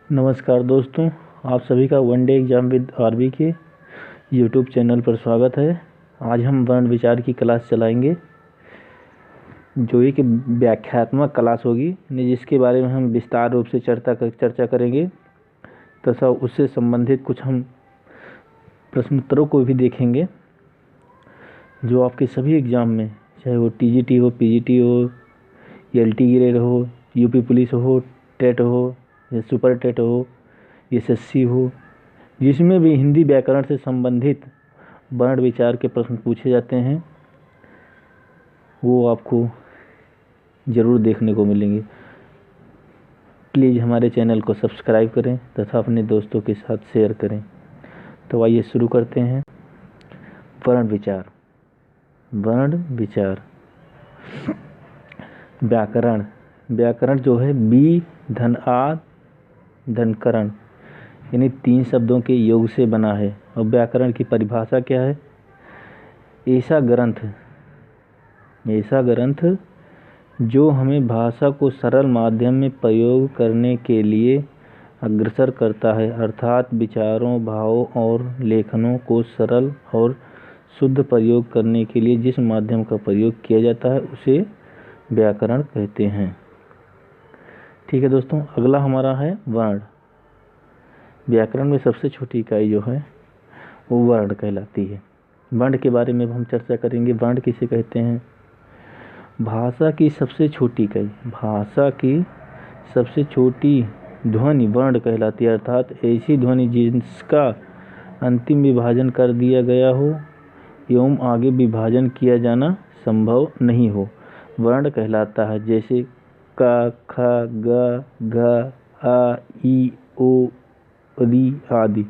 नमस्कार दोस्तों, आप सभी का one day exam with RB के यूट्यूब चैनल पर स्वागत है। आज हम वर्ण विचार की क्लास चलाएंगे, जो एक व्याख्यात्मक क्लास होगी, जिसके बारे में हम विस्तार रूप से चर्चा करेंगे तथा उससे संबंधित कुछ हम प्रश्नोत्तरों को भी देखेंगे, जो आपके सभी एग्ज़ाम में, चाहे वो टीजीटी हो, पीजीटी हो, एलटी ग्रेड हो, यूपी पुलिस हो, टेट हो या सुपर टेट हो, एसएससी हो, जिसमें भी हिंदी व्याकरण से संबंधित वर्ण विचार के प्रश्न पूछे जाते हैं, वो आपको ज़रूर देखने को मिलेंगे। प्लीज़ हमारे चैनल को सब्सक्राइब करें तथा अपने दोस्तों के साथ शेयर करें। तो आइए शुरू करते हैं। वर्ण विचार। व्याकरण जो है बी धन आ धन करण, यानी 3 शब्दों के योग से बना है। और व्याकरण की परिभाषा क्या है? ऐसा ग्रंथ जो हमें भाषा को सरल माध्यम में प्रयोग करने के लिए अग्रसर करता है, अर्थात विचारों, भावों और लेखनों को सरल और शुद्ध प्रयोग करने के लिए जिस माध्यम का प्रयोग किया जाता है उसे व्याकरण कहते हैं। ठीक है दोस्तों, अगला हमारा है वर्ण। व्याकरण में सबसे छोटी इकाई जो है वो वर्ण कहलाती है। वर्ण के बारे में हम चर्चा करेंगे। वर्ण किसे कहते हैं? भाषा की सबसे छोटी इकाई, भाषा की सबसे छोटी ध्वनि वर्ण कहलाती है, अर्थात ऐसी ध्वनि जिसका अंतिम विभाजन कर दिया गया हो एवं आगे विभाजन किया जाना संभव नहीं हो, वर्ण कहलाता है। जैसे क, ख, ग, घ, आ, ई, ओ, री आदि।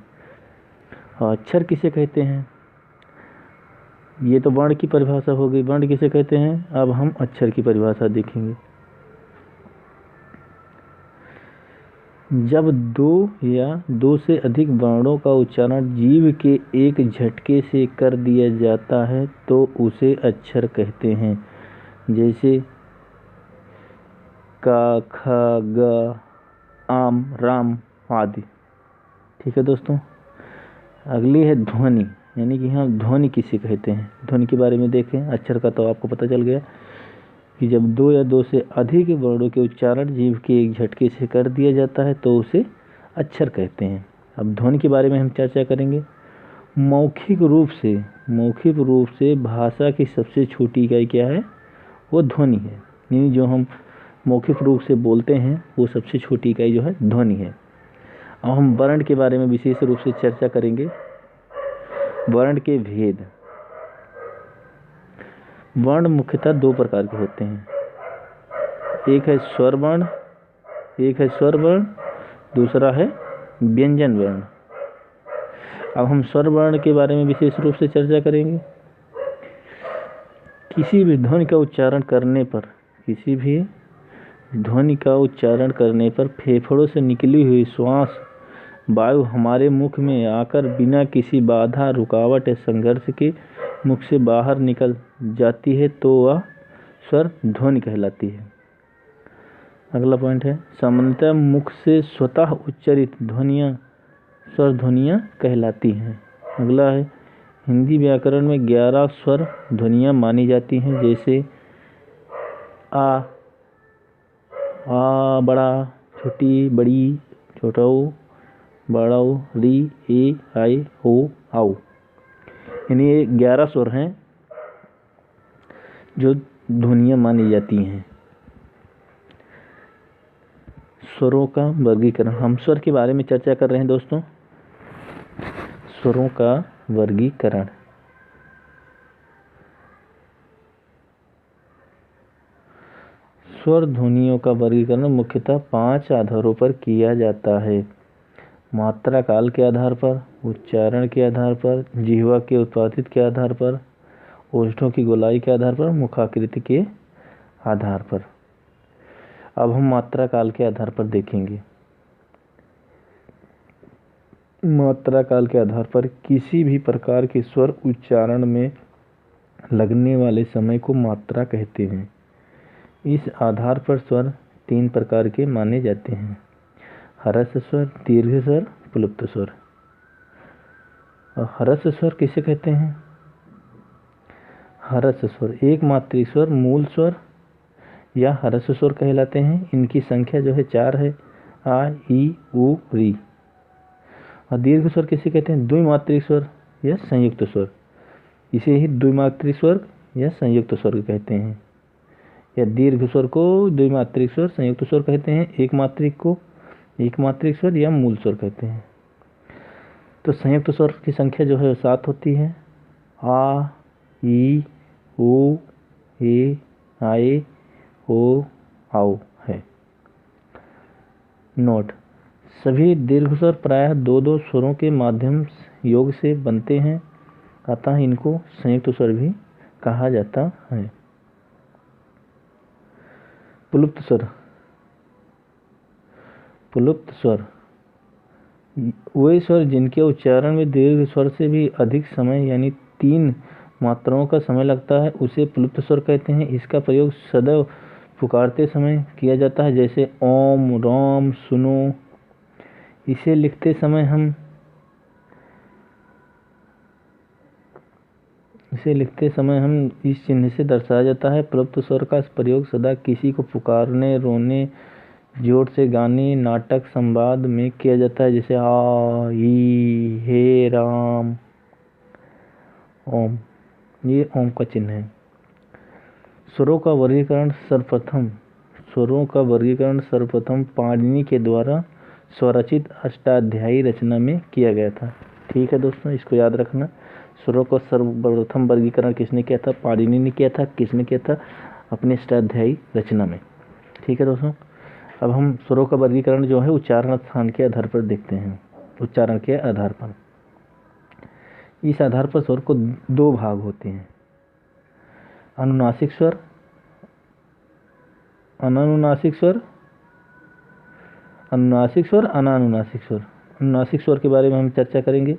अक्षर किसे कहते हैं? ये तो वर्ण की परिभाषा हो गई। वर्ण किसे कहते हैं? अब हम अक्षर की परिभाषा देखेंगे। जब 2 या 2 से अधिक वर्णों का उच्चारण जीभ के एक झटके से कर दिया जाता है तो उसे अक्षर कहते हैं। जैसे क, ख, ग, आम, राम आदि। ठीक है दोस्तों, अगली है ध्वनि, यानी कि हम ध्वनि किसे कहते हैं। ध्वनि के बारे में देखें। अक्षर का तो आपको पता चल गया कि जब 2 या 2 से अधिक वर्णों के उच्चारण जीभ के एक झटके से कर दिया जाता है तो उसे अक्षर कहते हैं। अब ध्वनि के बारे में हम चर्चा करेंगे। मौखिक रूप से भाषा की सबसे छोटी इकाई क्या है? वो ध्वनि है। यानी जो हम मौखिक रूप से बोलते हैं वो सबसे छोटी इकाई जो है ध्वनि है। अब हम वर्ण के बारे में विशेष रूप से चर्चा करेंगे। वर्ण के भेद। वर्ण मुख्यतः 2 प्रकार के होते हैं। एक है स्वर वर्ण, दूसरा है व्यंजन वर्ण। अब हम स्वर वर्ण के बारे में विशेष रूप से चर्चा करेंगे। किसी भी ध्वनि का उच्चारण करने पर फेफड़ों से निकली हुई श्वास वायु हमारे मुख में आकर बिना किसी बाधा, रुकावट या संघर्ष के मुख से बाहर निकल जाती है तो वह स्वर ध्वनि कहलाती है। अगला पॉइंट है सामान्यतः मुख से स्वतः उच्चारित ध्वनियाँ स्वर ध्वनियाँ कहलाती हैं। अगला है हिंदी व्याकरण में 11 स्वर ध्वनियाँ मानी जाती हैं। जैसे आ बड़ा, छोटी, बड़ी, छोटा ओ, बड़ा ओ, री, ए, आई, ओ, आओ। यानी ये 11 स्वर हैं जो ध्वनियाँ मानी जाती हैं। स्वरों का वर्गीकरण। हम स्वर के बारे में चर्चा कर रहे हैं दोस्तों। स्वरों का वर्गीकरण। स्वर ध्वनियों का वर्गीकरण मुख्यतः 5 आधारों पर किया जाता है। मात्रा काल के आधार पर, उच्चारण के आधार पर, जिह्वा के उत्पादित के आधार पर, ओष्ठों की गोलाई के आधार पर, मुखाकृति के आधार पर। अब हम मात्रा काल के आधार पर देखेंगे। मात्रा काल के आधार पर किसी भी प्रकार के स्वर उच्चारण में लगने वाले समय को मात्रा कहते हैं। इस आधार पर स्वर 3 प्रकार के माने जाते हैं। ह्रस्व स्वर, दीर्घ स्वर, प्लुप्त स्वर। और ह्रस्व स्वर किसे कहते हैं? ह्रस्व स्वर एक मात्रिक स्वर, मूल स्वर या ह्रस्व स्वर कहलाते हैं। इनकी संख्या जो है 4 है, आ, ई, उ, री। और दीर्घ स्वर किसे कहते हैं? द्विमात्रिक स्वर या संयुक्त स्वर। इसे ही द्विमात्रिक स्वर या संयुक्त स्वर कहते हैं। या दीर्घ स्वर को द्विमात्रिक स्वर, संयुक्त स्वर कहते हैं। एक मात्रिक को एक मात्रिक स्वर या मूल स्वर कहते हैं। तो संयुक्त स्वर की संख्या जो है 7 होती है। आ, ई, उ, ए, आए, ओ, आओ है। नोट: सभी दीर्घ स्वर प्रायः 2-2 स्वरों के माध्यम योग से बनते हैं, अतः इनको संयुक्त स्वर भी कहा जाता है। प्लुप्त स्वर। प्लुप्त स्वर वे स्वर जिनके उच्चारण में दीर्घ स्वर से भी अधिक समय यानी 3 मात्राओं का समय लगता है, उसे प्लुप्त स्वर कहते हैं। इसका प्रयोग सदैव पुकारते समय किया जाता है, जैसे ओम, राम, सुनो। इसे लिखते समय हम इस चिन्ह से दर्शाया जाता है। प्लुप्त स्वर का प्रयोग सदा किसी को पुकारने, रोने, जोर से गाने, नाटक, संवाद में किया जाता है, जैसे आ, ई, हे राम, ओम। ये ओम का चिन्ह है। स्वरों का वर्गीकरण सर्वप्रथम पाणिनि के द्वारा स्वरचित अष्टाध्यायी रचना में किया गया था। ठीक है दोस्तों, इसको याद रखना। स्वरों का सर्वप्रथम वर्गीकरण किसने किया था? पाणिनि ने किया था। किसने किया था? अपने अष्टाध्यायी रचना में। ठीक है दोस्तों, अब हम स्वरों का वर्गीकरण जो है उच्चारण स्थान के आधार पर देखते हैं। उच्चारण के आधार पर, इस आधार पर स्वर को 2 भाग होते हैं: अनुनासिक स्वर, अनानुनासिक स्वर, अनुनासिक स्वर, अनानुनासिक स्वर। अनुनासिक स्वर के बारे में हम चर्चा करेंगे।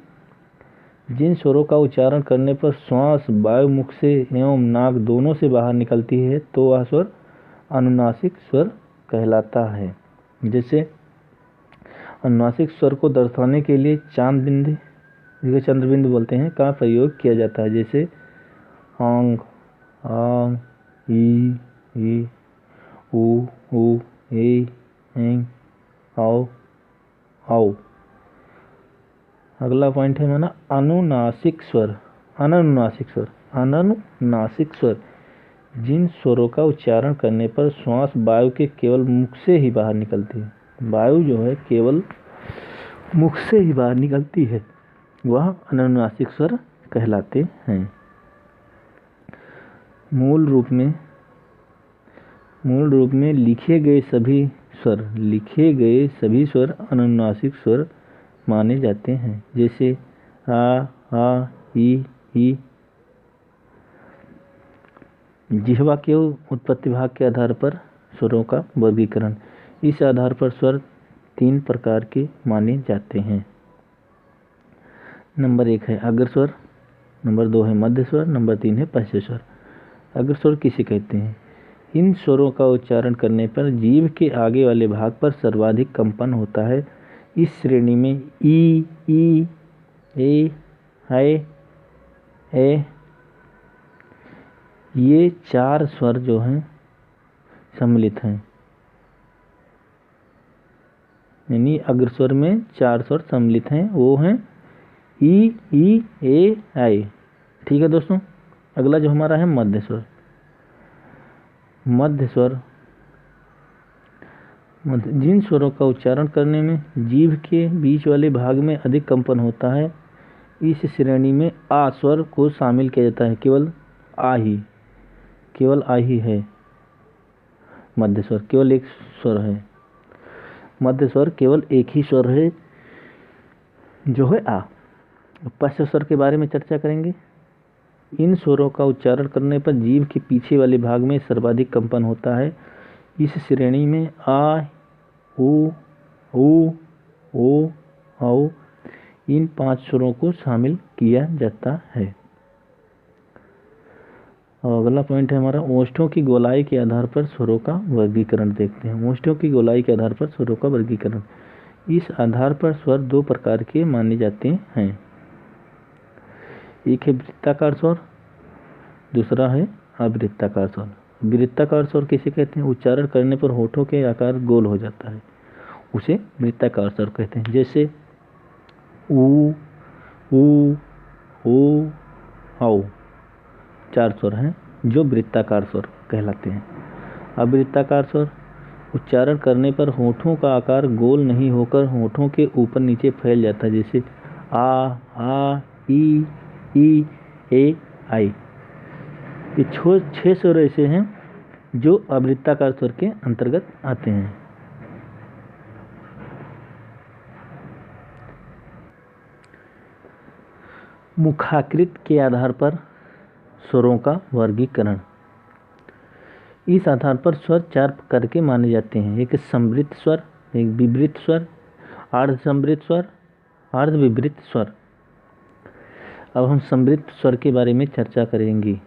जिन स्वरों का उच्चारण करने पर श्वास वायु मुख से एवं नाक दोनों से बाहर निकलती है, तो वह स्वर अनुनासिक स्वर कहलाता है। जैसे अनुनासिक स्वर को दर्शाने के लिए चांद जिसे चंद्रबिंदु बोलते हैं का प्रयोग किया जाता है, जैसे आंग, आंग, ई, उ, ए, एंग, आओ, आओ। अगला पॉइंट है हमारा अनुनासिक स्वर। अनुनासिक स्वर जिन स्वरों का उच्चारण करने पर श्वास वायु के केवल मुख से ही बाहर निकलती है, वायु जो है केवल मुख से ही बाहर निकलती है, वह अनुनासिक स्वर कहलाते हैं। मूल रूप में लिखे गए सभी स्वर अनुनासिक स्वर माने जाते हैं, जैसे आ, ई। जिह्वा के उत्पत्ति भाग के आधार पर स्वरों का वर्गीकरण। इस आधार पर स्वर 3 प्रकार के माने जाते हैं। नंबर 1 है अग्र स्वर, नंबर 2 है मध्य स्वर, नंबर 3 है पश्च स्वर। अग्र स्वर किसे कहते हैं? इन स्वरों का उच्चारण करने पर जीभ के आगे वाले भाग पर सर्वाधिक कंपन होता है। इस श्रेणी में ई, ए, ए, ये 4 स्वर जो हैं सम्मिलित हैं। यानी अग्र स्वर में 4 स्वर सम्मिलित हैं, वो हैं ई, ए, आई। ठीक है दोस्तों, अगला जो हमारा है मध्य स्वर। मध्य स्वर जिन स्वरों का उच्चारण करने में जीभ के बीच वाले भाग में अधिक कंपन होता है, इस श्रेणी में आ स्वर को शामिल किया जाता है। केवल आ ही है मध्य स्वर, केवल एक स्वर है। मध्य स्वर केवल एक ही स्वर है जो है आ। पश्च स्वर के बारे में चर्चा करेंगे। इन स्वरों का उच्चारण करने पर जीभ के पीछे वाले भाग में सर्वाधिक कंपन होता है। इस श्रेणी में आ, उ, ओ, औ इन 5 स्वरों को शामिल किया जाता है। और अगला पॉइंट है हमारा ओष्ठों की गोलाई के आधार पर स्वरों का वर्गीकरण देखते हैं। ओष्ठों की गोलाई के आधार पर स्वरों का वर्गीकरण। इस आधार पर स्वर दो प्रकार के माने जाते हैं। एक है वृत्ताकार स्वर, दूसरा है अवृत्ताकार स्वर। वृत्ताकार स्वर किसे कहते हैं? उच्चारण करने पर होठों के आकार गोल हो जाता है, उसे वृत्ताकार स्वर कहते हैं। जैसे ऊ, ऊ, ओ, औ, 4 स्वर हैं जो वृत्ताकार स्वर कहलाते हैं। अवृत्ताकार स्वर उच्चारण करने पर होठों का आकार गोल नहीं होकर होठों के ऊपर नीचे फैल जाता है। जैसे आ, ई, ए, आई। ये 6 स्वर ऐसे हैं जो अवृत्ताकार स्वर के अंतर्गत आते हैं। मुखाकृत के आधार पर स्वरों का वर्गीकरण। इस आधार पर स्वर 4 प्रकार के माने जाते हैं। एक समवृत्त स्वर, एक विवृत स्वर, अर्ध समवृत्त स्वर, अर्ध विवृत स्वर। अब हम समवृत्त स्वर के बारे में चर्चा करेंगे।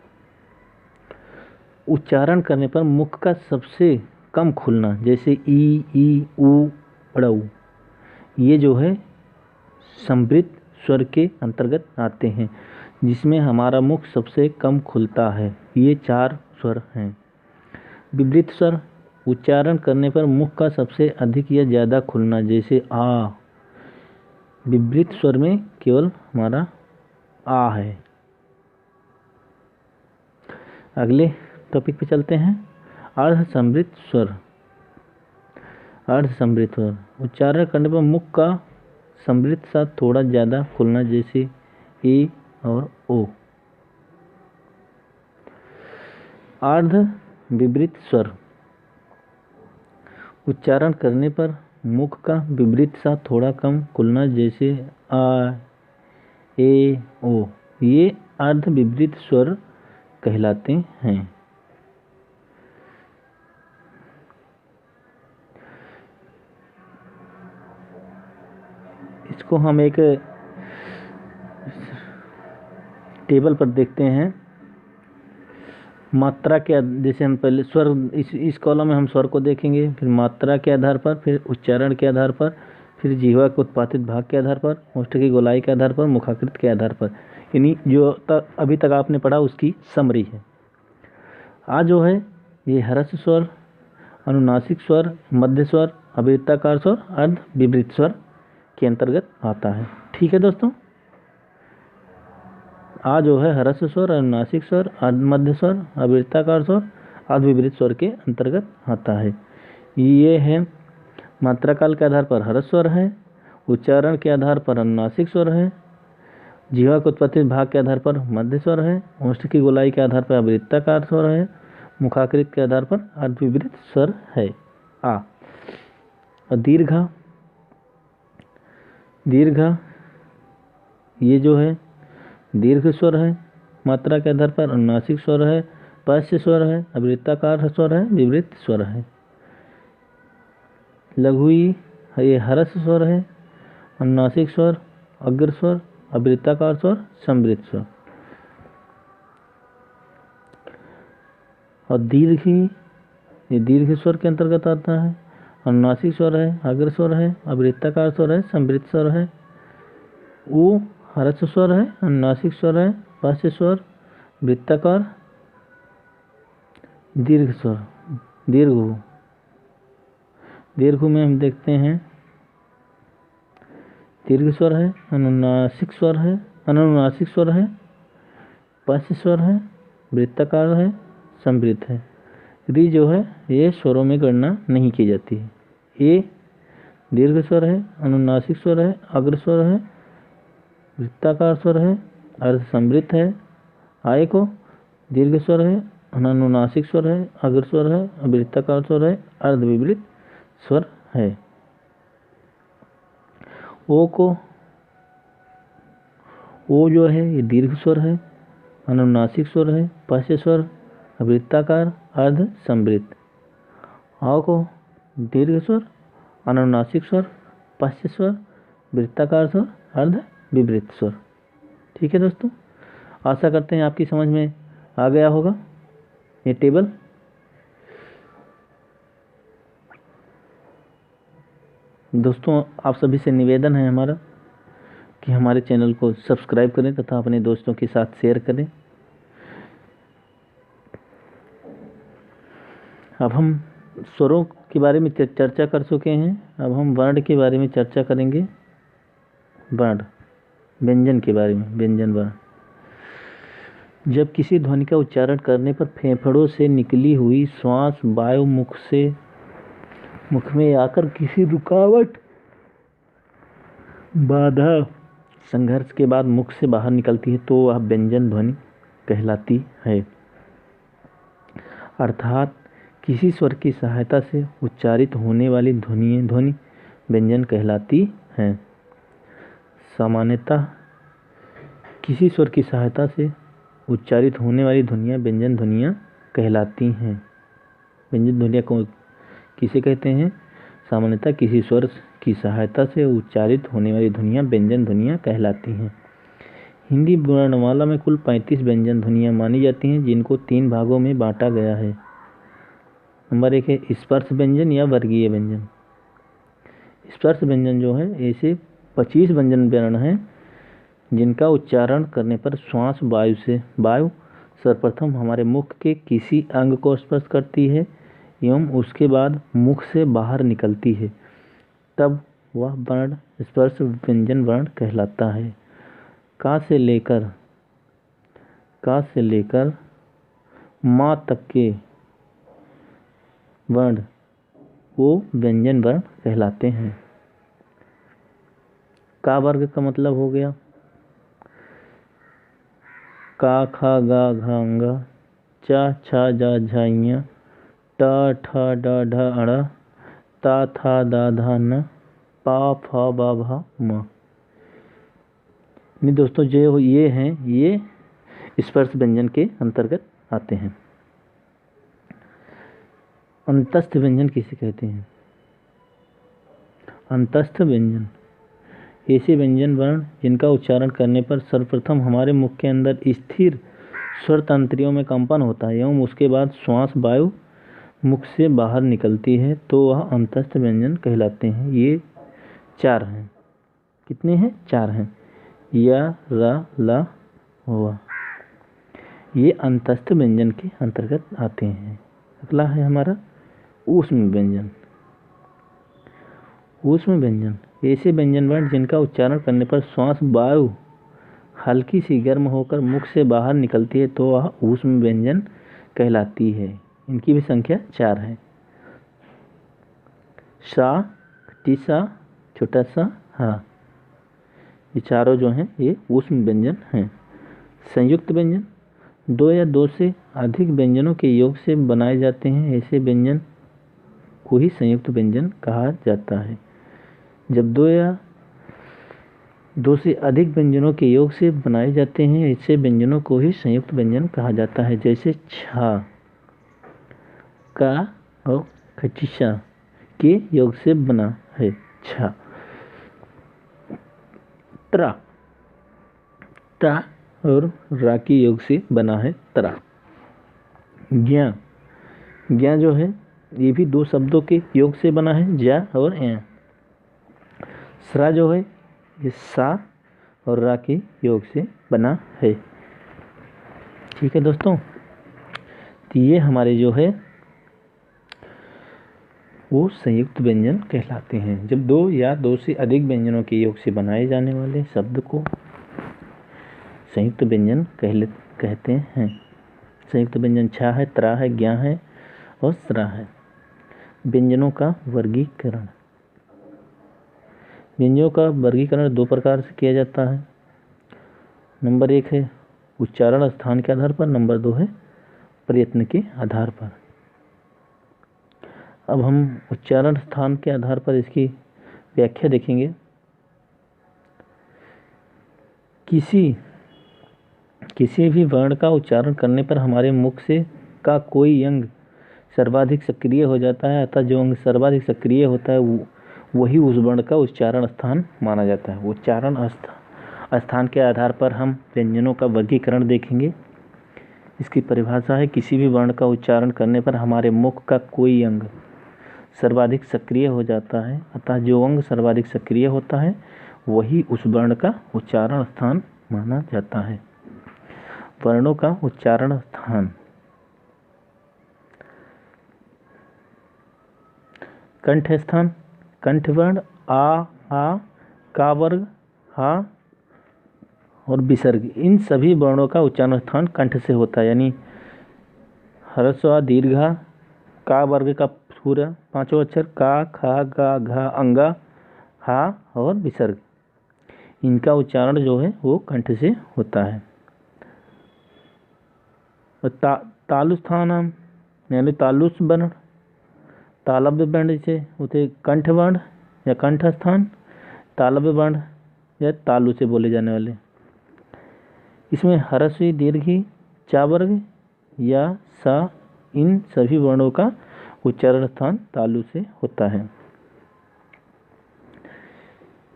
उच्चारण करने पर मुख का सबसे कम खुलना, जैसे ई, ऊ, ऊ, ये जो है समवृत्त स्वर के अंतर्गत आते हैं, जिसमें हमारा मुख सबसे कम खुलता है। ये 4 स्वर हैं। विवृत स्वर उच्चारण करने पर मुख का सबसे अधिक या ज़्यादा खुलना, जैसे आ। विवृत स्वर में केवल हमारा आ है। अगले टॉपिक पे चलते हैं। अर्ध समवृत्त स्वर। अर्ध समवृत्त स्वर उच्चारण करने पर मुख का समवृत्त साथ थोड़ा ज़्यादा खुलना, जैसे ए और ओ। अर्ध विवृत स्वर उच्चारण करने पर मुख का विवृत साथ थोड़ा कम खुलना, जैसे आ, ए, ओ। ये अर्ध विवृत स्वर कहलाते हैं। इसको हम एक टेबल पर देखते हैं। मात्रा के, जैसे हम पहले स्वर, इस कॉलम में हम स्वर को देखेंगे, फिर मात्रा के आधार पर, फिर उच्चारण के आधार पर, फिर जिह्वा के उत्पादित भाग के आधार पर, ओष्ठ की गोलाई के आधार पर, मुखाकृत के आधार पर। यानी जो अभी तक आपने पढ़ा उसकी समरी है। आज जो है ये ह्रस्व स्वर, अनुनासिक स्वर, मध्य स्वर, अवृत्ताकार स्वर, अर्ध विवृत स्वर के अंतर्गत आता है। ठीक है दोस्तों, आ जो है ह्रस्व स्वर, अनुनासिक स्वर, मध्य स्वर, अवृत्ताकार स्वर, अर्ध विवृत स्वर के अंतर्गत आता है। ये है मात्रा काल के आधार पर ह्रस्व स्वर है, उच्चारण के आधार पर अनुनासिक स्वर है, जिह्वा के उत्पत्ति भाग के आधार पर मध्य स्वर है, ओष्ठ की गोलाई के आधार पर अवृत्ताकार स्वर है, मुखाकृत के आधार पर अर्ध विवृत स्वर है आ। और दीर्घ ये जो है दीर्घ स्वर है, मात्रा के आधार पर अनुनासिक स्वर है, पश्च स्वर है, अवृत्ताकार स्वर है, विवृत स्वर है। लघुई ये ह्रस्व स्वर है, अनुनासिक स्वर, अग्र स्वर, अवृत्ताकार स्वर, समवृत्त स्वर। और दीर्घी ये दीर्घ स्वर के अंतर्गत आता है, अनुनासिक स्वर है, अग्र स्वर है, अवृत्ताकार स्वर है, समवृत्त स्वर है। ऊ ह्रस्व स्वर है, अनुनासिक स्वर है, पश्च स्वर, वृत्ताकार, दीर्घ स्वर। दीर्घ में हम देखते हैं दीर्घ स्वर है, अनुनासिक स्वर है, पश्च स्वर है, वृत्ताकार है, समवृत्त है। री जो है ये स्वरों में गणना नहीं की जाती है। ए दीर्घ स्वर है, अनुनासिक स्वर है, अग्र स्वर है, वृत्ताकार स्वर है, अर्ध समवृत्त है। आय को दीर्घ स्वर है, अनुनासिक स्वर है, अग्र स्वर है, वृत्ताकार स्वर है, अर्ध विवृत स्वर है। ओ को ओ जो है ये दीर्घ स्वर है, अनुनासिक स्वर है, पश्च स्वर, वृत्ताकार, अर्ध समवृत्त। आ को दीर्घ स्वर, अनुनासिक स्वर, पश्च स्वर, वृत्ताकार स्वर, अर्ध विवृत स्वर। ठीक है दोस्तों, आशा करते हैं आपकी समझ में आ गया होगा ये टेबल। दोस्तों, आप सभी से निवेदन है हमारा कि हमारे चैनल को सब्सक्राइब करें तथा अपने दोस्तों के साथ शेयर करें। अब हम स्वरों के बारे में चर्चा कर चुके हैं। अब हम वर्ण के बारे में चर्चा करेंगे। वर्ण, व्यंजन के बारे में। व्यंजन वर्ण, जब किसी ध्वनि का उच्चारण करने पर फेफड़ों से निकली हुई श्वास वायु मुख में आकर किसी रुकावट, बाधा, संघर्ष के बाद मुख से बाहर निकलती है तो वह व्यंजन ध्वनि कहलाती है। अर्थात किसी स्वर की सहायता से उच्चारित होने वाली ध्वनि व्यंजन कहलाती है। सामान्यतः किसी स्वर की सहायता से उच्चारित होने वाली ध्वनियाँ व्यंजन ध्वनियाँ कहलाती हैं। व्यंजन ध्वनियाँ को किसे कहते हैं? सामान्यतः किसी स्वर की सहायता से उच्चारित होने वाली ध्वनियाँ व्यंजन ध्वनियाँ कहलाती हैं। हिंदी वर्णमाला में कुल 35 व्यंजन ध्वनियाँ मानी जाती हैं, जिनको 3 भागों में बांटा गया है। नंबर 1 है स्पर्श व्यंजन या वर्गीय व्यंजन। स्पर्श व्यंजन जो है, ऐसे 25 व्यंजन वर्ण हैं जिनका उच्चारण करने पर श्वास वायु सर्वप्रथम हमारे मुख के किसी अंग को स्पर्श करती है एवं उसके बाद मुख से बाहर निकलती है, तब वह वर्ण स्पर्श व्यंजन वर्ण कहलाता है। का से लेकर माँ तक के वर्ण वो व्यंजन वर्ण कहलाते हैं। का वर्ग का मतलब हो गया का खा गा घा अंगा, चा छा जा झाइया, टा ठा डा ढा अड़ा, ता था दा धा न, पा फा बा भा म। नहीं दोस्तों, जो ये हैं ये स्पर्श व्यंजन के अंतर्गत आते हैं। अंतस्थ व्यंजन किसे कहते हैं? अंतस्थ व्यंजन ऐसे व्यंजन वर्ण जिनका उच्चारण करने पर सर्वप्रथम हमारे मुख के अंदर स्थिर स्वर तंत्रियों में कंपन होता है एवं उसके बाद श्वास वायु मुख से बाहर निकलती है तो वह अंतस्थ व्यंजन कहलाते हैं। ये 4 हैं। कितने हैं? 4 हैं। या, रा, ला, वा। ये अंतस्थ व्यंजन के अंतर्गत आते हैं। अगला है हमारा ऊष्म व्यंजन। ऊष्म व्यंजन ऐसे व्यंजन वर्ण जिनका उच्चारण करने पर श्वास वायु हल्की सी गर्म होकर मुख से बाहर निकलती है तो वह ऊष्म व्यंजन कहलाती है। इनकी भी संख्या 4 है। सा, टीसा, छोटा सा, हा। ये चारों जो हैं ये ऊष्म व्यंजन हैं। संयुक्त व्यंजन 2 या 2 से अधिक व्यंजनों के योग से बनाए जाते हैं। ऐसे व्यंजन को ही संयुक्त व्यंजन कहा जाता है। जब 2 या 2 से अधिक व्यंजनों के योग से बनाए जाते हैं, ऐसे व्यंजनों को ही संयुक्त व्यंजन कहा जाता है। जैसे छा, का और खचिशा के योग से बना है छा। त्रा और रा के योग से बना है त्रा। ज्ञा जो है ये भी 2 शब्दों के योग से बना है, ज्या और या। स्रा जो है ये सा और रा के योग से बना है। ठीक है दोस्तों, तो ये हमारे जो है वो संयुक्त व्यंजन कहलाते हैं। जब 2 या 2 से अधिक व्यंजनों के योग से बनाए जाने वाले शब्द को संयुक्त व्यंजन कहते हैं। संयुक्त व्यंजन छा है, त्रा है, ज्ञा है और स्रा है। व्यंजनों का वर्गीकरण। व्यंजनों का वर्गीकरण 2 प्रकार से किया जाता है। नंबर 1 है उच्चारण स्थान के आधार पर, नंबर 2 है प्रयत्न के आधार पर। अब हम उच्चारण स्थान के आधार पर इसकी व्याख्या देखेंगे। किसी भी वर्ण का उच्चारण करने पर हमारे मुख से का कोई अंग सर्वाधिक सक्रिय हो जाता है, अतः जो अंग सर्वाधिक सक्रिय होता है वही उस वर्ण का उच्चारण स्थान माना जाता है। उच्चारण स्थान के आधार पर हम व्यंजनों का वर्गीकरण देखेंगे। इसकी परिभाषा है किसी भी वर्ण का उच्चारण करने पर हमारे मुख का कोई अंग सर्वाधिक सक्रिय हो जाता है, अतः जो अंग सर्वाधिक सक्रिय होता है वही उस वर्ण का उच्चारण स्थान माना जाता है। वर्णों का उच्चारण स्थान। कंठ स्थान। कंठ वर्ण आ, का वर्ग, हा और विसर्ग, इन सभी वर्णों का उच्चारण स्थान कंठ से होता है। यानी ह्रस्व दीर्घा, का वर्ग का पूरा 5 अक्षर, का, खा, गा, घा, अंगा, हा और विसर्ग, इनका उच्चारण जो है वो कंठ से होता है। तालु स्थान यानी तालुस वर्ण, तालव्य वर्ण से होते कंठ वर्ण या कंठ स्थान, तालव्य वर्ण या तालु से बोले जाने वाले। इसमें ह्रस्व दीर्घी, चा वर्ग या सा, इन सभी वर्णों का उच्चारण स्थान तालु से होता है।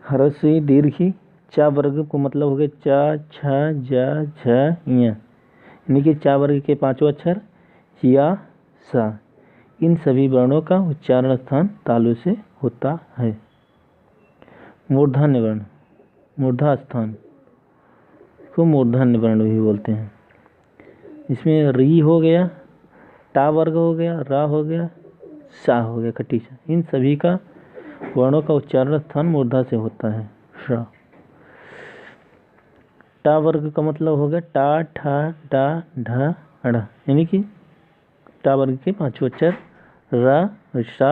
ह्रस्व दीर्घी चा वर्ग को मतलब हो गया चा, छा, जा, झ, य, यानी कि चा वर्ग के 5 अक्षर या, सा, इन सभी वर्णों का उच्चारण स्थान तालु से होता है। मूर्धन्य वर्ण, मूर्धा स्थान को मूर्धन्य वर्ण भी बोलते हैं। इसमें री हो गया, टा वर्ग हो गया, रा हो गया, सा हो गया, खट्टी सा, इन सभी का वर्णों का उच्चारण स्थान मूर्धा से होता है। सा। टा वर्ग का मतलब हो गया टा, ठा, डा, ढा, अड़ा, यानी कि टा वर्ग के 5 अक्षर रा, सा,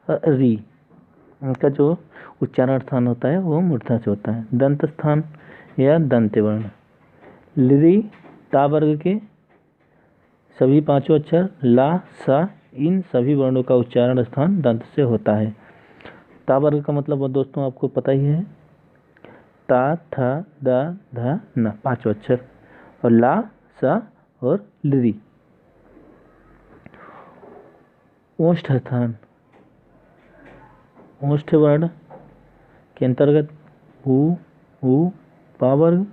री, इनका जो उच्चारण स्थान होता है वो मूर्धा से होता है। दंत स्थान या दंत्य वर्ण। लिरी, ता वर्ग के सभी 5 अक्षर ला, सा, इन सभी वर्णों का उच्चारण स्थान दंत से होता है। ता वर्ग का मतलब दोस्तों आपको पता ही है, ता, था, दा, धा, ना, 5 अक्षर, और ला, सा और लिरी। ओष्ठ स्थान, ओष्ठ वर्ण के अंतर्गत उ, पा वर्ग,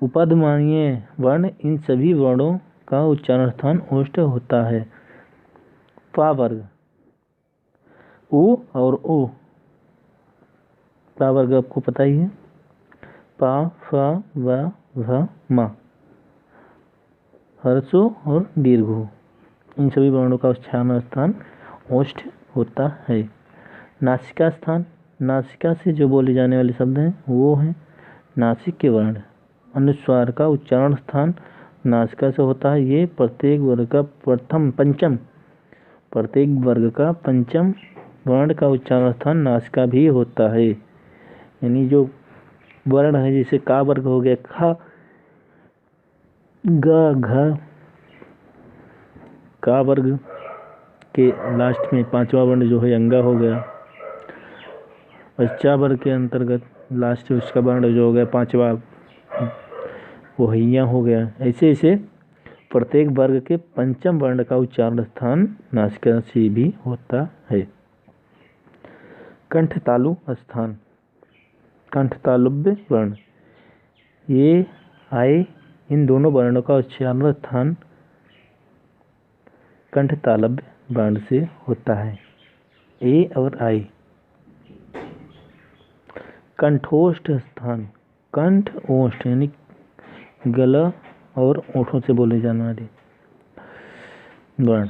उपधमानीय वर्ण, इन सभी वर्णों का उच्चारण स्थान ओष्ठ होता है। पा वर्ग, उ और ओ, पा वर्ग आपको पता ही है, पा, फा, वा, भ, मा, ह्रस्व और दीर्घ, इन सभी वर्णों का उच्चारण स्थान ओष्ठ होता है। नासिका स्थान, नासिका से जो बोले जाने वाले शब्द हैं वो हैं नासिक के वर्ण। अनुस्वार का उच्चारण स्थान नासिका से होता है। ये प्रत्येक वर्ग का पंचम वर्ण का उच्चारण स्थान नासिका भी होता है। यानी जो वर्ण है जैसे का वर्ग हो गया खा, गा, घा, का वर्ग के लास्ट में 5वां वर्ण जो है अंगा हो गया, और चा वर्ग के अंतर्गत लास्ट उसका वर्ण जो हो गया 5वां वो हैया हो गया। ऐसे ऐसे प्रत्येक वर्ग के पंचम वर्ण का उच्चारण स्थान नासिका से भी होता है। कंठ तालु स्थान, कंठ तालुव्य वर्ण, ये आए, इन दोनों वर्णों का उच्चारण स्थान कंठ तालव्य वर्ण से होता है। ए और आई। कंठोष्ठ स्थान, कंठ ओष्ठ यानी गला और ओठों से बोले जाने वाले वर्ण,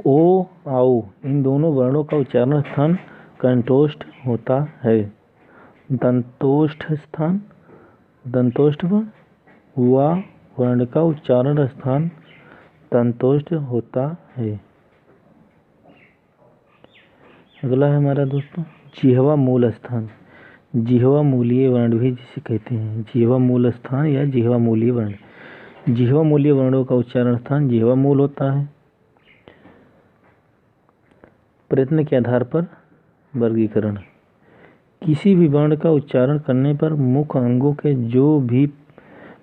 ओ, आओ, इन दोनों वर्णों का उच्चारण स्थान कंठोष्ठ होता है। दंतोष्ठ स्थान, दंतोष्ठ वर्ण, वा वर्ण का उच्चारण स्थान दंतोष्ठ होता है। अगला है हमारा दोस्तों जिह्वा मूल स्थान, जिह्वा मूलीय वर्ण भी जिसे कहते हैं, जिह्वा मूल स्थान या जिह्वा मूलीय वर्ण। जिह्वा मूलीय वर्णों का उच्चारण स्थान जिह्वा मूल होता है। प्रयत्न के आधार पर वर्गीकरण, किसी भी वर्ण का उच्चारण करने पर मुख अंगों के जो भी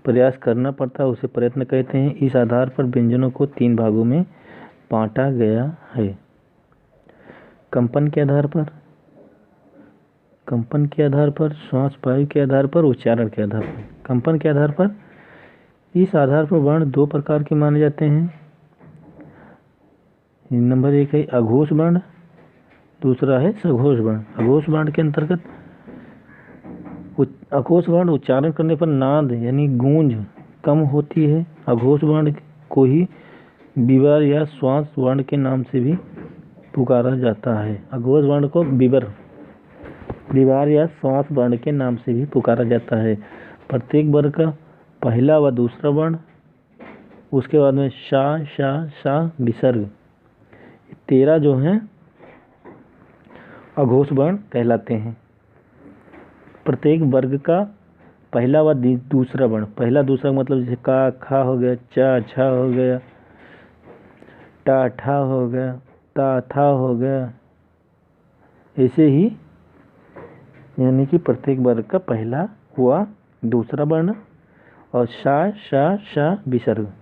प्रयास करना पड़ता है उसे प्रयत्न कहते हैं। इस आधार पर व्यंजनों को 3 भागों में बांटा गया है। कंपन के आधार पर, श्वास वायु के आधार पर, उच्चारण के आधार पर। कंपन के आधार पर, इस आधार पर वर्ण 2 प्रकार के माने जाते हैं। नंबर 1 है अघोष वर्ण, दूसरा है सघोष वर्ण। अघोष वर्ण के अंतर्गत अघोष वर्ण उच्चारण करने पर नाद यानी गूंज कम होती है। अघोष वर्ण को ही विवर या श्वास वर्ण के नाम से भी पुकारा जाता है। अघोष वर्ण को विवर या श्वास वर्ण के नाम से भी पुकारा जाता है। प्रत्येक वर्ग का पहला व दूसरा वर्ण, उसके बाद में शा शा शा विसर्ग, 13 जो हैं अघोष वर्ण कहलाते हैं। प्रत्येक वर्ग का पहला व दूसरा वर्ण, पहला दूसरा मतलब जैसे का खा हो गया, चा छा हो गया, टा ठा हो गया, ता था हो गया, ऐसे ही यानी कि प्रत्येक वर्ग का पहला हुआ दूसरा वर्ण और शा शा शा विसर्ग,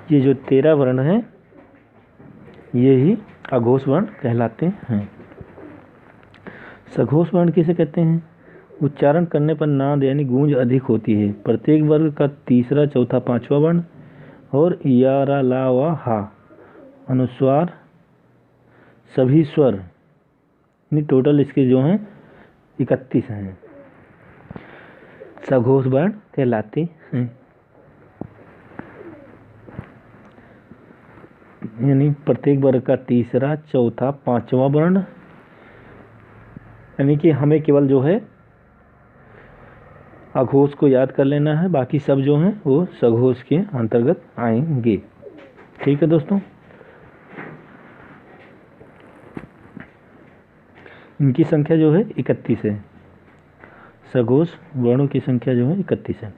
ये जो 13 वर्ण हैं ये ही अघोष वर्ण कहलाते हैं। सघोष वर्ण किसे कहते हैं? उच्चारण करने पर नाद यानी गूंज अधिक होती है। प्रत्येक वर्ग का तीसरा, चौथा, पांचवा वर्ण और या रा ला व हा अनुस्वार सभी स्वर टोटल इसके जो हैं 31 हैं, सघोष वर्ण कहलाते हैं। यानी प्रत्येक वर्ग का तीसरा, चौथा, पांचवा वर्ण, यानी कि हमें केवल जो है अघोष को याद कर लेना है, बाकी सब जो हैं वो सघोष के अंतर्गत आएंगे। ठीक है दोस्तों, इनकी संख्या जो है 31 है। सघोष वर्णों की संख्या जो है 31 है।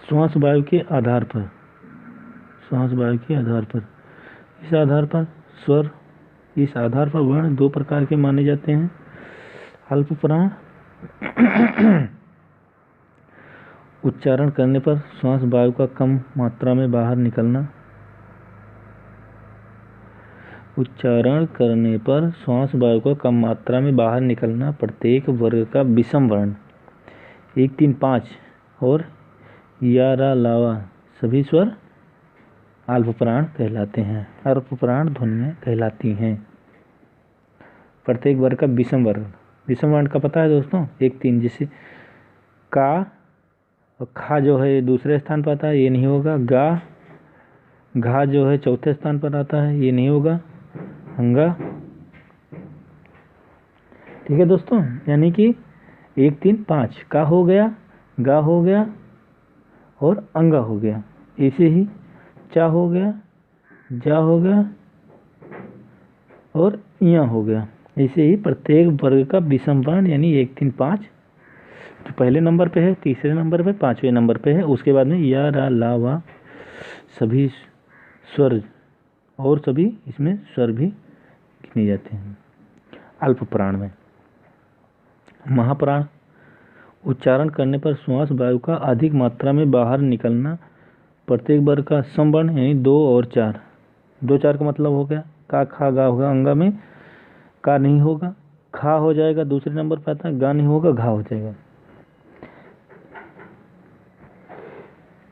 श्वास वायु के आधार पर, श्वास वायु के आधार पर, इस आधार पर स्वर, इस आधार पर वर्ण 2 प्रकार के माने जाते हैं। अल्प प्राण उच्चारण करने पर श्वास वायु का कम मात्रा में बाहर निकलना, उच्चारण करने पर श्वास वायु का कम मात्रा में बाहर निकलना। प्रत्येक वर्ग का विषम वर्ण 1, 3, 5 और या रा लावा सभी स्वर अल्प प्राण कहलाते हैं, अल्प प्राण ध्वनियाँ कहलाती हैं। प्रत्येक वर्ग का विषम वर्ण, विषम वर्ण का पता है दोस्तों, 1, 3, जैसे का और खा जो है दूसरे स्थान पर आता है, ये नहीं होगा। गा, घा जो है चौथे स्थान पर आता है, ये नहीं होगा। हंगा, ठीक है दोस्तों, यानी कि 1, 3, 5 का हो गया, गा हो गया और अंगा हो गया। ऐसे ही चा हो गया, जा हो गया और या हो गया। ऐसे ही प्रत्येक वर्ग का विषम वर्ण यानी 1, 3, 5 जो पहले नंबर पे है, तीसरे नंबर पे, 5वें नंबर पे है। उसके बाद में या रा ला वा सभी स्वर और सभी इसमें स्वर भी गिने जाते हैं। अल्प प्राण में महाप्राण उच्चारण करने पर श्वास वायु का अधिक मात्रा में बाहर निकलना। प्रत्येक वर्ग का समवर्ण यानी 2 और 4, 2, 4 का मतलब हो गया का खा गा होगा, अंगा में का नहीं होगा, खा हो जाएगा, दूसरे नंबर पर आता है, गा नहीं होगा, घा हो जाएगा,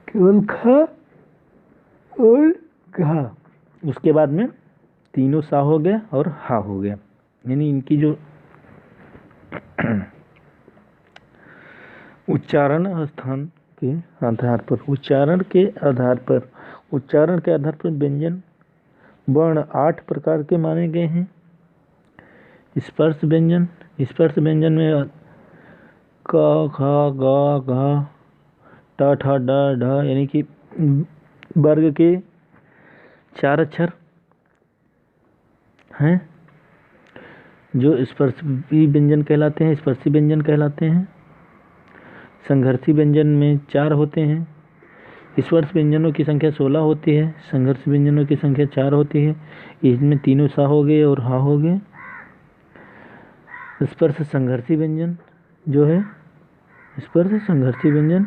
केवल खा और घा। उसके बाद में तीनों सा हो गया और हा हो गया, यानी इनकी जो उच्चारण स्थान के आधार पर, उच्चारण के आधार पर व्यंजन वर्ण 8 प्रकार के माने गए हैं। स्पर्श व्यंजन, स्पर्श व्यंजन में क, ख, ग, घ, ट, ठ, ड, ढ यानी कि वर्ग के 4 अक्षर हैं जो स्पर्शी व्यंजन कहलाते हैं, स्पर्शी व्यंजन कहलाते हैं। संघर्षी व्यंजन में 4 होते हैं। स्पर्श व्यंजनों की संख्या 16 होती है, संघर्ष व्यंजनों की संख्या 4 होती है। इसमें तीनों सा हो गए और हा हो गए। स्पर्श संघर्षी व्यंजन जो है, स्पर्श संघर्षी व्यंजन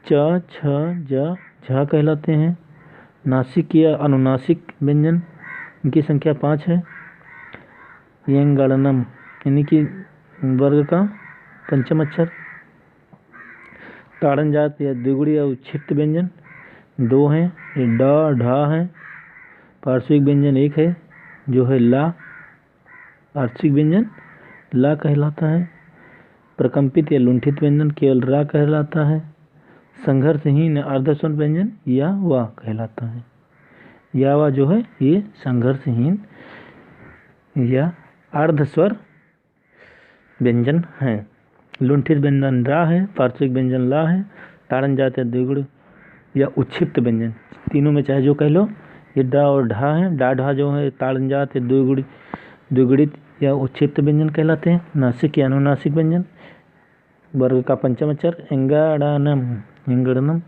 च, छ, ज, झ कहलाते हैं। नासिक या अनुनासिक व्यंजन, इनकी संख्या 5 है। यंगणनम यानी कि वर्ग का पंचम अक्षर। ताड़न जात या द्विगुड़ी या उच्छिष्ट व्यंजन 2 हैं, ये ड ढ है। पार्श्विक व्यंजन 1 है जो है ला, पार्श्विक व्यंजन ला कहलाता है। प्रकंपित या लुंठित व्यंजन केवल रा कहलाता है। संघर्षहीन अर्धस्वर व्यंजन या वा कहलाता है। या वा जो है ये संघर्षहीन या अर्धस्वर व्यंजन है। लुंठित व्यंजन रा है, पार्श्विक व्यंजन ला है। ताड़न जात या द्विगुड़ या उच्छिष्ट व्यंजन तीनों में चाहे जो कह लो, ये डा और ढा है। डा ढा जो है ताड़न जात या द्विगुड़ित या उच्छिष्ट व्यंजन कहलाते हैं। नासिक या अनुनासिक व्यंजन वर्ग का पंचम अक्षर इंगाड़ानम इंगड़नम।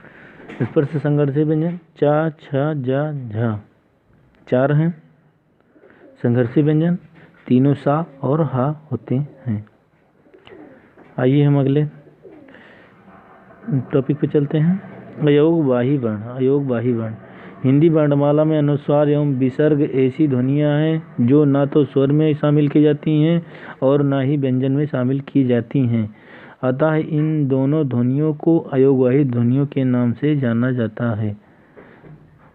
स्पर्श संघर्षी व्यंजन चा छ जा झा 4 हैं। संघर्षी व्यंजन तीनों सा और हा होते हैं। आइए हम अगले टॉपिक पे चलते हैं। अयोगवाही वर्ण। अयोगवाही वर्ण हिंदी वर्णमाला में अनुस्वार एवं विसर्ग ऐसी ध्वनियाँ हैं जो ना तो स्वर में शामिल की जाती हैं और ना ही व्यंजन में शामिल की जाती हैं। अतः इन दोनों ध्वनियों को अयोगवाही ध्वनियों के नाम से जाना जाता है।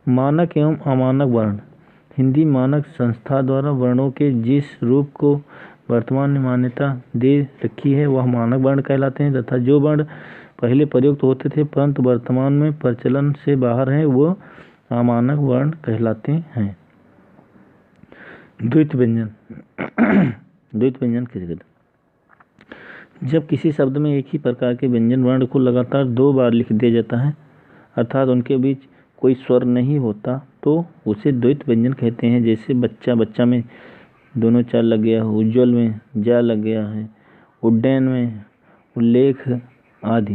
मानक एवं अमानक वर्ण हिंदी मानक संस्था द्वारा वर्णों के जिस रूप को वर्तमान में मान्यता दे रखी है वह मानक वर्ण कहलाते हैं, तथा जो वर्ण पहले प्रयुक्त होते थे परंतु वर्तमान में प्रचलन से बाहर हैं वो अमानक वर्ण कहलाते हैं। द्वित व्यंजन। द्वित व्यंजन किसे कहते हैं? जब किसी शब्द में एक ही प्रकार के व्यंजन वर्ण को लगातार 2 बार लिख दिया जाता है अर्थात उनके बीच कोई स्वर नहीं होता तो उसे द्वैत व्यंजन कहते हैं। जैसे बच्चा बच्चा में दोनों चार लग गया, उज्ज्वल में जा लग गया है, उड्डयन में उल्लेख आदि।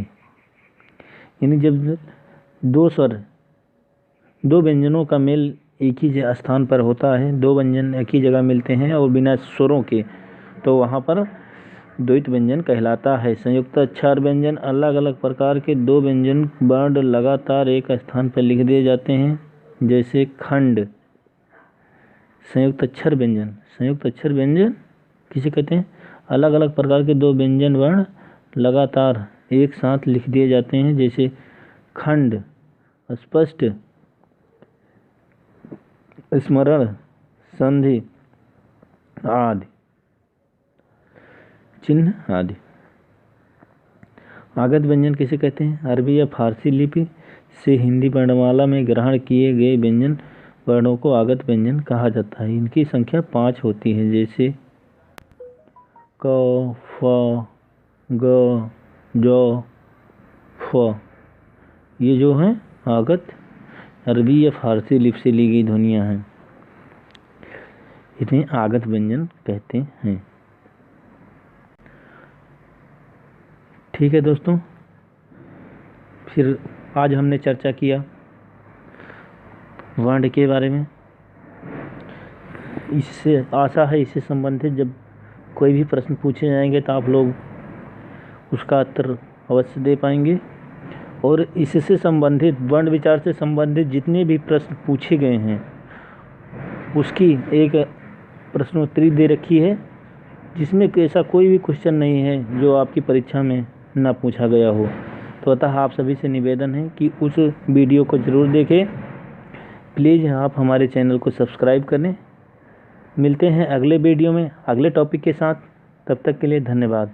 यानी जब 2 स्वर 2 व्यंजनों का मेल एक ही स्थान पर होता है, 2 व्यंजन एक ही जगह मिलते हैं और बिना स्वरों के, तो वहाँ पर द्वैत व्यंजन कहलाता है। संयुक्त अक्षर व्यंजन अलग अलग प्रकार के 2 व्यंजन वर्ण लगातार एक स्थान पर लिख दिए जाते हैं। जैसे खंड। संयुक्त अक्षर व्यंजन। संयुक्त अक्षर व्यंजन किसे कहते हैं? अलग अलग प्रकार के 2 व्यंजन वर्ण लगातार एक साथ लिख दिए जाते हैं। जैसे खंड, स्पष्ट, स्मरण, संधि आदि, चिन्ह आदि। आगत व्यंजन किसे कहते हैं? अरबी या फारसी लिपि से हिंदी वर्णमाला में ग्रहण किए गए व्यंजन वर्णों को आगत व्यंजन कहा जाता है। इनकी संख्या 5 होती है। जैसे क, फ, ग, ज, फ। ये जो हैं आगत अरबी या फारसी लिपि से ली गई ध्वनियाँ हैं, इन्हें आगत व्यंजन कहते हैं। ठीक है दोस्तों, फिर आज हमने चर्चा किया वर्ण के बारे में। इससे आशा है इससे संबंधित जब कोई भी प्रश्न पूछे जाएंगे तो आप लोग उसका उत्तर अवश्य दे पाएंगे। और इससे संबंधित वर्ण विचार से संबंधित जितने भी प्रश्न पूछे गए हैं उसकी एक प्रश्नोत्तरी दे रखी है, जिसमें ऐसा कोई भी क्वेश्चन नहीं है जो आपकी परीक्षा में ना पूछा गया हो। तो अतः आप सभी से निवेदन है कि उस वीडियो को ज़रूर देखें। प्लीज़ आप हमारे चैनल को सब्सक्राइब करें। मिलते हैं अगले वीडियो में अगले टॉपिक के साथ। तब तक के लिए धन्यवाद।